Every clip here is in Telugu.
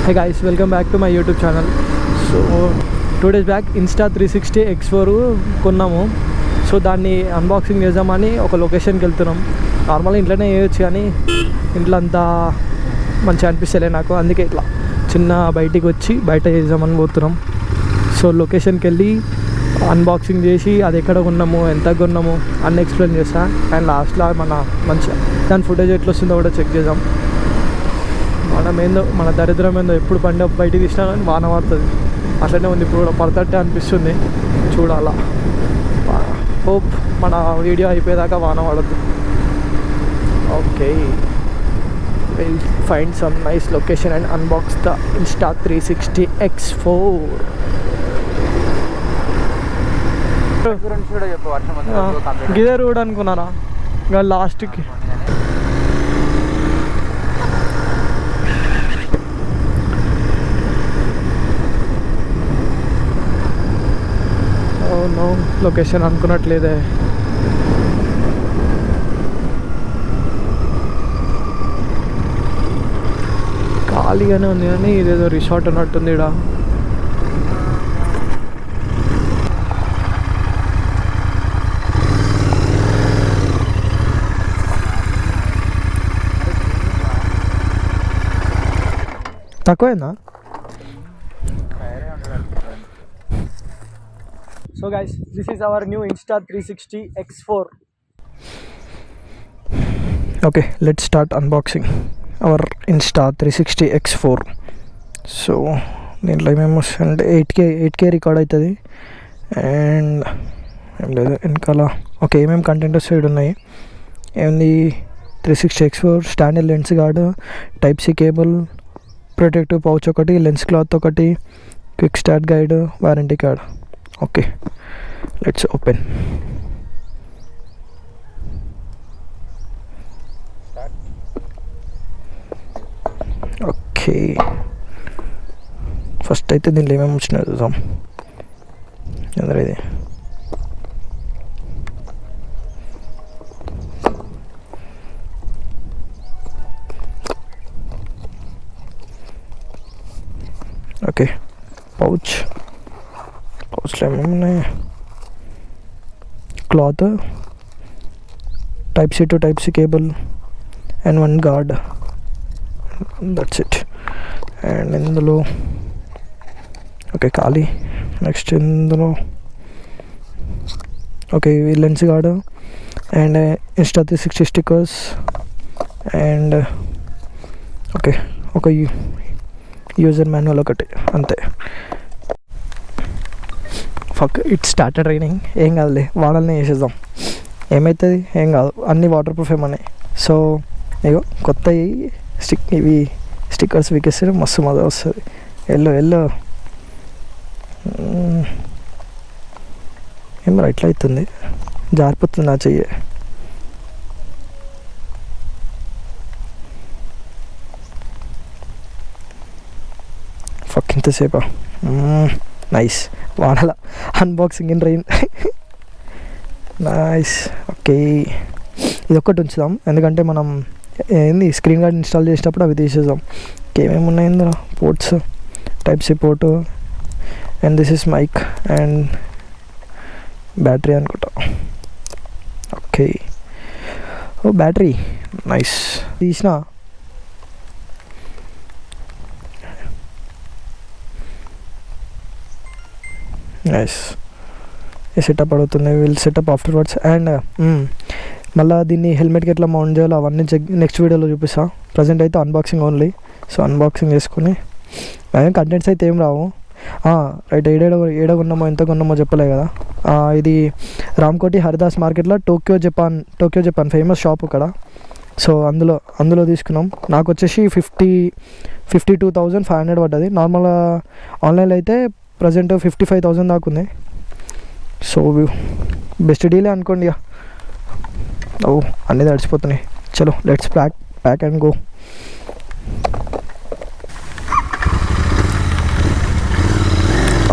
Hey guys, welcome back to my YouTube channel. So 2 days back Insta360 X4 కొన్నాము. సో దాన్ని అన్బాక్సింగ్ చేద్దామని ఒక లొకేషన్కి వెళ్తున్నాం. నార్మల్గా ఇంట్లోనే చేయొచ్చు కానీ ఇంట్లో అంతా మంచిగా అనిపిస్తలే నాకు, అందుకే ఇట్లా చిన్న బయటికి వచ్చి బయట చేద్దామని పోతున్నాం. సో లొకేషన్కి వెళ్ళి అన్బాక్సింగ్ చేసి అది ఎక్కడ కొన్నాము, ఎంత కొన్నాము అన్నీ ఎక్స్ప్లెయిన్ చేస్తా. అండ్ లాస్ట్లో మంచిగా దాని ఫుటేజ్ ఎట్లా వస్తుందో కూడా చెక్ చేద్దాం. మన దరిద్రం ఏందో ఎప్పుడు బండి బయటికి తీసినా కానీ వాన పడుతుంది. అట్లనే ఉంది, ఇప్పుడు కూడా పడతట్టే అనిపిస్తుంది. చూడాలా, హోప్ మన వీడియో అయిపోయేదాకా వాన పడద్దు. Okay, will find some nice location and unbox the Insta360 X4. గిదే రోడ్ అనుకున్నానా ఇంకా లాస్ట్కి. నో లొకేషన్ అనుకున్నట్లేదే. ఖాళీగానే ఉంది కానీ ఇదేదో రిసార్ట్ ఉన్నట్టుంది ఇక్కడ. తక్కువైందా? So guys, this is our new Insta360 X4. Okay, let's start unboxing our Insta360 X4. So దీంట్లో మేము 8K రికార్డ్ అవుతుంది. అండ్ ఏం లేదు వెనకాల. ఓకే, ఏమేమి కంటెంట్ సైడ్ ఉన్నాయి ఏముంది? 360 X4 standard lens guard, type C cable, protective pouch ఒకటి, లెన్స్ క్లాత్ ఒకటి, quick start guide, warranty card. Okay, let's open. Okay, first అయితే దీంట్లో ఏమేమి వచ్చినాయో చూద్దాం. అందరూ ఇది ఓకే. పౌచ్లో ఏమేమున్నాయి? Cloth, type C to type C cable and 1 guard, that's it. And ఇందులో ఓకే ఖాళీ. నెక్స్ట్ ఇందులో okay lens guard and Insta360 stickers and okay ఒక యూజర్ మాన్యువల్ ఒకటి, అంతే. Fuck, it started raining. ఏం కాదులే, వాడాలని వేసేద్దాం, ఏమవుతుంది, ఏం కాదు, అన్నీ వాటర్ ప్రూఫ్ ఏమన్నాయి. సో ఇగో కొత్త ఇవి స్టిక్కర్స్ వీకేస్తే మస్తు మజా వస్తుంది. ఎల్లో ఏం రైట్లో అవుతుంది, జారిపోతుంది నా చెయ్యి. ఫక్, ఇంతసేపా? నైస్, వాడాల unboxing in rain. Nice. Okay, ఇది ఒక్కటి ఉంచుదాం ఎందుకంటే మనం ఏంది స్క్రీన్ గార్డ్ ఇన్స్టాల్ చేసేటప్పుడు అవి తీసేద్దాం. ఏమేమి ఉన్నాయి ఇందులో? Ports, type C port and this is mic and battery అనుకుంటా. Okay, oh battery, nice. తీసిన నైస్. ఈ సెటప్ అడుగుతుంది, will setup afterwards. And మళ్ళీ దీన్ని హెల్మెట్కి ఎట్లా మౌంట్ చేయాలో అవన్నీ నెక్స్ట్ వీడియోలో చూపిస్తా. ప్రజెంట్ అయితే అన్బాక్సింగ్ ఓన్లీ. సో అన్బాక్సింగ్ చేసుకుని కంటెంట్స్ అయితే ఏం రావు. రైట్, ఏడ కొన్నామో ఎంత కొన్నామో చెప్పలే కదా. ఇది రామ్కోటి హరిదాస్ మార్కెట్లో టోక్యో జపాన్ ఫేమస్ షాప్ ఇక్కడ. సో అందులో తీసుకున్నాం. నాకు వచ్చేసి 52,500 పడ్డది. నార్మల్గా ఆన్లైన్లో అయితే ప్రజెంట్ 55,000 దాకా ఉంది. సో బెస్ట్ డీలే అనుకోండి. ఇక అన్నీ తడిచిపోతున్నాయి. చలో let's pack and go.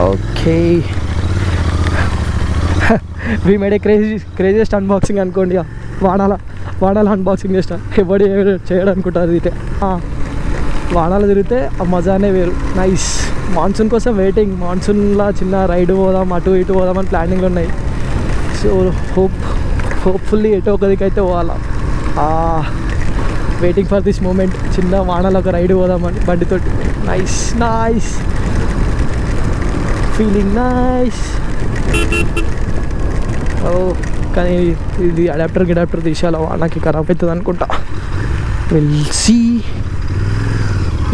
Okay, we made A craziest unboxing అనుకోండి. వాడాలా అన్బాక్సింగ్ చేస్తా, ఎవడు చేయడం అనుకుంటారు అయితే. వానాలు తిరిగితే ఆ మజానే వేరు. నైస్. మాన్సూన్ కోసం వెయిటింగ్. మాన్సూన్లో చిన్న రైడ్ పోదాం, అటు ఇటు పోదామని ప్లానింగ్లు ఉన్నాయి. సో హోప్ఫుల్లీ ఎటో ఒకదికైతే పోవాలా. Waiting for this moment. చిన్న వానలో ఒక రైడ్ పోదామని బండితోటి. Nice nice feeling nice. ఓ కానీ ఇది అడాప్టర్ తీసేయాలి, వానకి ఖరాబ్ అవుతుంది అనుకుంటా.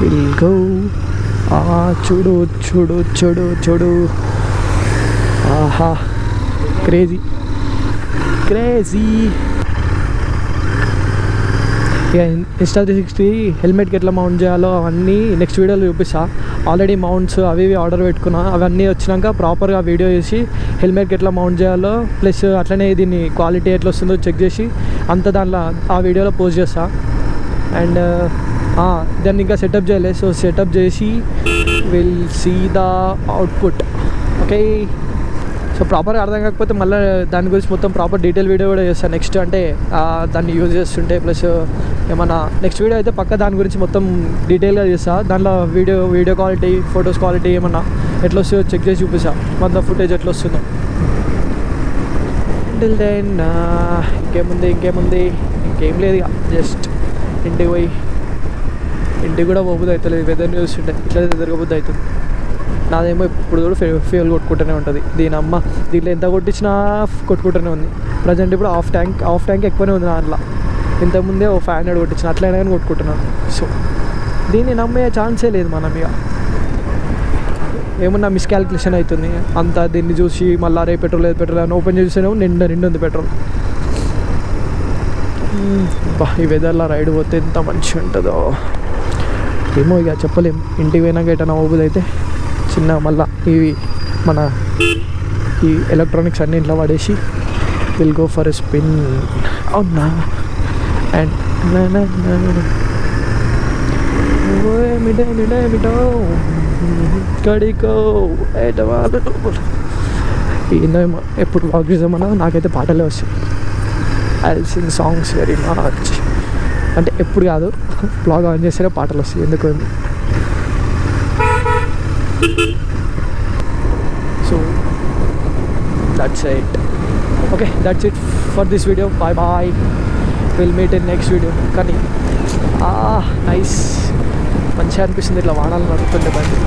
Will go. చూడు చూడు చూడు చూడు. ఆహా క్రేజీ. ఇక Insta360 హెల్మెట్కి ఎట్లా మౌంట్ చేయాలో అవన్నీ నెక్స్ట్ వీడియోలో చూపిస్తా. ఆల్రెడీ మౌంట్స్ అవి ఆర్డర్ పెట్టుకున్నా. అవన్నీ వచ్చినాక ప్రాపర్గా వీడియో చేసి హెల్మెట్కి ఎట్లా మౌంట్ చేయాలో ప్లస్ అట్లనే దీన్ని క్వాలిటీ ఎట్లా వస్తుందో చెక్ చేసి అంత దాంట్లో ఆ వీడియోలో పోస్ట్ చేస్తా. అండ్ దాన్ని ఇంకా సెటప్ చేయలేదు. సో సెటప్ చేసి will see the output. Okay. So ప్రాపర్గా అర్థం కాకపోతే మళ్ళీ దాని గురించి మొత్తం ప్రాపర్ డీటెయిల్ వీడియో కూడా చేస్తాను నెక్స్ట్. అంటే దాన్ని యూజ్ చేస్తుంటే ప్లస్ ఏమన్నా నెక్స్ట్ వీడియో అయితే పక్క దాని గురించి మొత్తం డీటెయిల్గా చేస్తా. దాంట్లో వీడియో క్వాలిటీ, ఫొటోస్ క్వాలిటీ ఏమన్నా ఎట్లా వస్తుందో చెక్ చేసి చూపిస్తా. మొత్తం ఫుటేజ్ ఎట్లా వస్తుందో. టిల్ దెన్ ఇంకేముంది ఇంకేం లేదు. ఇక జస్ట్ ఇంటికి కూడా పోబుద్ది అవుతుంది. వెదర్ న్యూస్ ఉంటే ఇట్లా తిరగబుద్ది అవుతుంది. నాదేమో ఇప్పుడు కూడా ఫ్యూయల్ కొట్టుకుంటూనే ఉంటుంది. దీంట్లో ఎంత కొట్టించినా కొట్టుకుంటూనే ఉంది. ప్రజెంట్ ఇప్పుడు హాఫ్ ట్యాంక్ ఎక్కువనే ఉంది దాంట్లో. ఇంతకుముందే 500 కొట్టించిన, అట్లయినా కానీ కొట్టుకుంటున్నాను. సో దీన్ని నమ్మే ఛాన్సే లేదు మనం. ఇక ఏమన్నా మిస్కాల్కులేషన్ అవుతుంది అంతా. దీన్ని చూసి మళ్ళీ రే పెట్రోల్ అని ఓపెన్ చేసేనేమో నిండు ఉంది పెట్రోల్. ఈ వెదర్లో రైడ్ పోతే ఎంత మంచిగా ఉంటుందో ఏమో. ఇక చెప్పలేం. ఇంటికి పోయినాక ఎటన్నా ఓబుది అయితే చిన్న మళ్ళీ మన ఈ ఎలక్ట్రానిక్స్ అన్ని ఇంట్లో పడేసి will go for a spin. అవునా. అండ్ మిటో కడికో ఏందేమో ఎప్పుడు వాక్ చేసామన్నా నాకైతే పాటలే వస్తాయి. I sing songs very much. అంటే ఎప్పుడు కాదు, బ్లాగ్ ఆన్ చేస్తేనే పాటలు వస్తాయి ఎందుకు. So that's it. Okay, that's it for this video. Bye. We'll meet in next video. కానీ నైస్ మంచిగా అనిపిస్తుంది ఇట్లా వానాలు నడుపుతుంటే బండి.